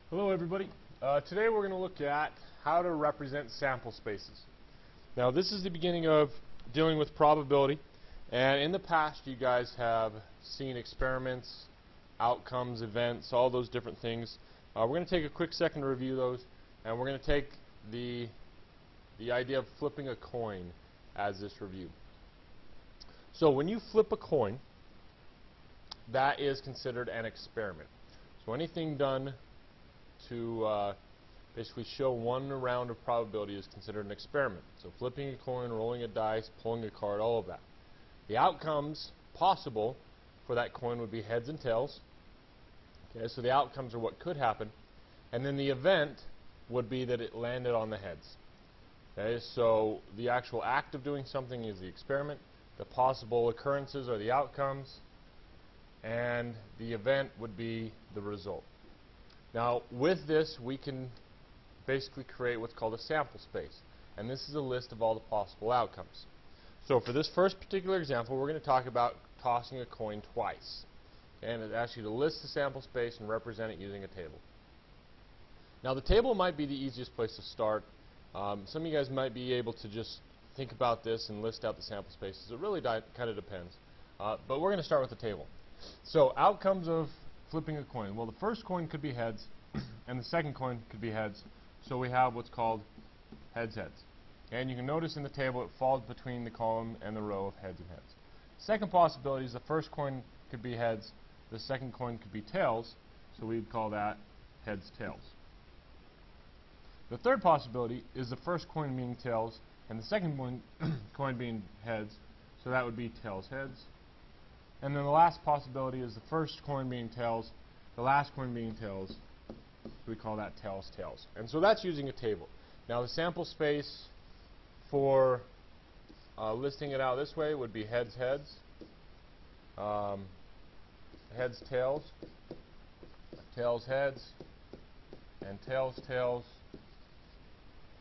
Hello everybody. Today we're going to look at how to represent sample spaces. Now this is the beginning of dealing with probability, and in the past you guys have seen experiments, outcomes, events, all those different things. We're going to take a quick second to review those, and we're going to take the idea of flipping a coin as this review. So when you flip a coin, that is considered an experiment. So anything done to basically show one round of probability is considered an experiment. So flipping a coin, rolling a dice, pulling a card, all of that. The outcomes possible for that coin would be heads and tails. Okay, so the outcomes are what could happen. And then the event would be that it landed on the heads. Okay, so the actual act of doing something is the experiment. The possible occurrences are the outcomes. And the event would be the result. Now, with this, we can basically create what's called a sample space. And this is a list of all the possible outcomes. So for this first particular example, we're going to talk about tossing a coin twice. And it asks you to list the sample space and represent it using a table. Now, the table might be the easiest place to start. Some of you guys might be able to just think about this and list out the sample spaces. It really kind of depends. But we're going to start with the table. So outcomes of flipping a coin. Well, the first coin could be heads, and the second coin could be heads. So we have what's called heads, heads. And you can notice in the table it falls between the column and the row of heads and heads. Second possibility is the first coin could be heads, the second coin could be tails, so we'd call that heads, tails. The third possibility is the first coin being tails, and the second coin being heads, so that would be tails, heads. And then the last possibility is the first coin being tails, the last coin being tails. We call that tails, tails. And so that's using a table. Now the sample space for listing it out this way would be heads, heads, heads, tails, tails, heads, and tails, tails.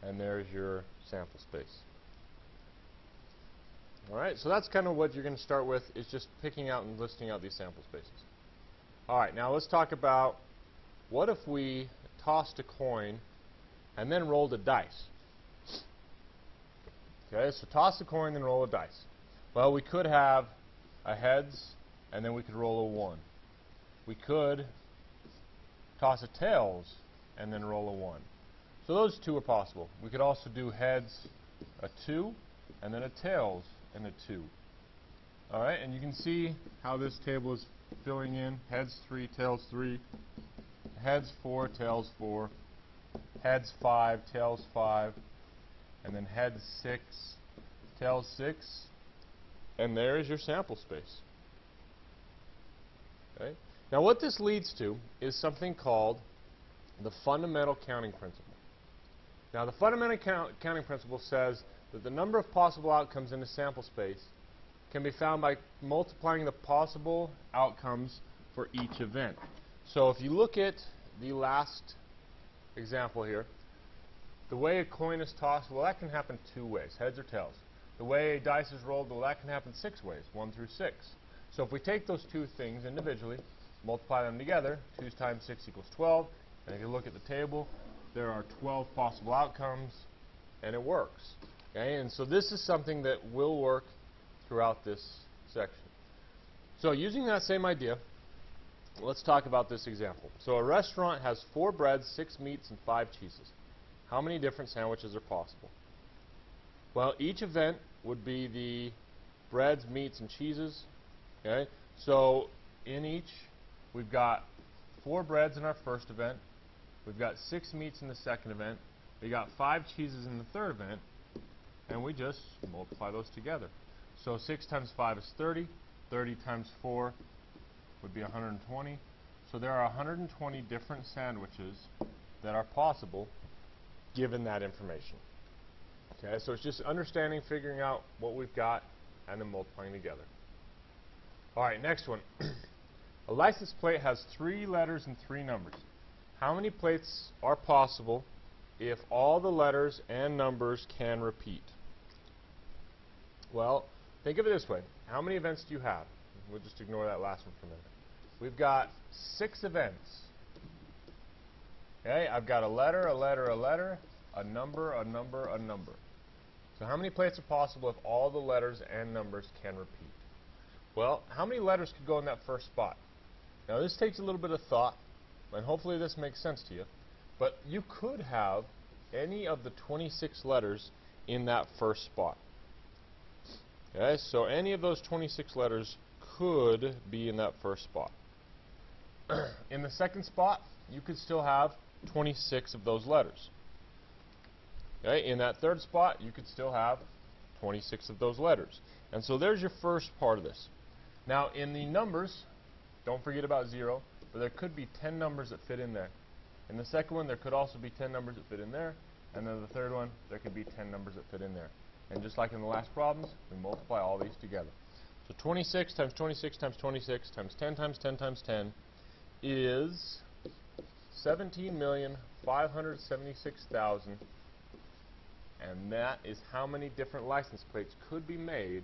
And there's your sample space. Alright, so that's kind of what you're going to start with, is just picking out and listing out these sample spaces. Alright, now let's talk about what if we tossed a coin and then rolled a dice. Okay, so toss a coin and roll a dice. Well, we could have a heads and then we could roll a 1. We could toss a tails and then roll a 1. So those two are possible. We could also do heads, a 2, and then a tails and a 2. Alright, and you can see how this table is filling in. Heads 3, tails 3, heads 4, tails 4, heads 5, tails 5, and then heads 6, tails 6, and there is your sample space. Okay? Now what this leads to is something called the fundamental counting principle. Now the fundamental counting principle says that the number of possible outcomes in a sample space can be found by multiplying the possible outcomes for each event. So if you look at the last example here, the way a coin is tossed, well, that can happen 2 ways, heads or tails. The way a dice is rolled, well, that can happen 6 ways, 1 through 6. So if we take those two things individually, multiply them together, 2 times 6 equals 12, and if you look at the table, there are 12 possible outcomes, and it works. Okay, and so this is something that will work throughout this section. So using that same idea, let's talk about this example. So a restaurant has 4 breads, 6 meats, and 5 cheeses. How many different sandwiches are possible? Well, each event would be the breads, meats, and cheeses. Okay, so in each, we've got 4 breads in our first event. We've got 6 meats in the second event. We got 5 cheeses in the third event. And we just multiply those together. So 6 times 5 is 30. 30 times 4 would be 120. So there are 120 different sandwiches that are possible given that information. Okay, so it's just understanding, figuring out what we've got, and then multiplying together. Alright, next one. A license plate has 3 letters and 3 numbers. How many plates are possible if all the letters and numbers can repeat? Well, think of it this way. How many events do you have? We'll just ignore that last one for a minute. We've got 6 events. Okay, I've got a letter, a letter, a letter, a number, a number, a number. So how many plates are possible if all the letters and numbers can repeat? Well, how many letters could go in that first spot? Now this takes a little bit of thought, and hopefully this makes sense to you, but you could have any of the 26 letters in that first spot. Okay, so any of those 26 letters could be in that first spot. In the second spot, you could still have 26 of those letters. Okay, in that third spot, you could still have 26 of those letters. And so there's your first part of this. Now in the numbers, don't forget about 0, but there could be 10 numbers that fit in there. In the second one, there could also be 10 numbers that fit in there. And then the third one, there could be 10 numbers that fit in there. And just like in the last problems, we multiply all these together. So 26 times 26 times 26 times 10 times 10 times 10 is 17,576,000. And that is how many different license plates could be made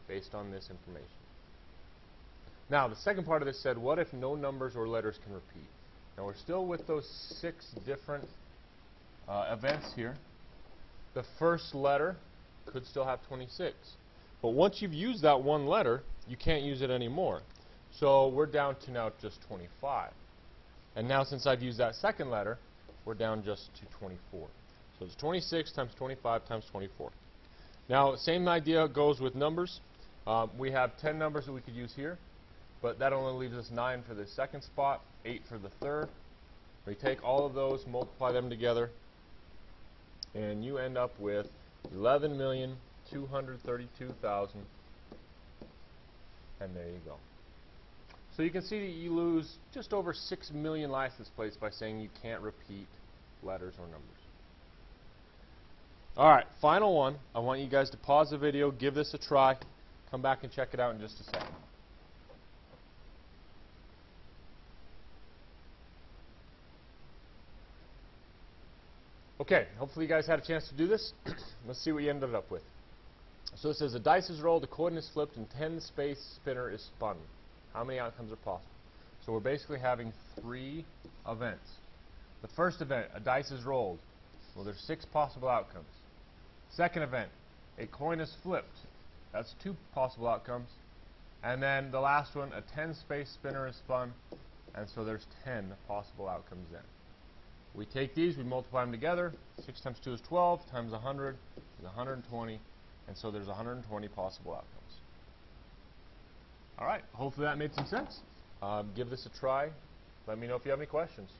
based on this information. Now, the second part of this said, what if no numbers or letters can repeat? Now, we're still with those 6 different events here. The first letter could still have 26. But once you've used that one letter, you can't use it anymore. So we're down to now just 25. And now since I've used that second letter, we're down just to 24. So it's 26 times 25 times 24. Now, same idea goes with numbers. We have 10 numbers that we could use here, but that only leaves us 9 for the second spot, 8 for the third. We take all of those, multiply them together, and you end up with 11,232,000. And there you go. So you can see that you lose just over 6 million license plates by saying you can't repeat letters or numbers. Alright, final one. I want you guys to pause the video, give this a try, come back and check it out in just a second. Okay, hopefully you guys had a chance to do this. Let's see what you ended up with. So it says a dice is rolled, a coin is flipped, and 10-space spinner is spun. How many outcomes are possible? So we're basically having 3 events. The first event, a dice is rolled. Well, there's 6 possible outcomes. Second event, a coin is flipped. That's 2 possible outcomes. And then the last one, a 10-space spinner is spun. And so there's 10 possible outcomes then. We take these, we multiply them together. 6 times 2 is 12, times 100 is 120. And so there's 120 possible outcomes. All right, hopefully that made some sense. Give this a try. Let me know if you have any questions.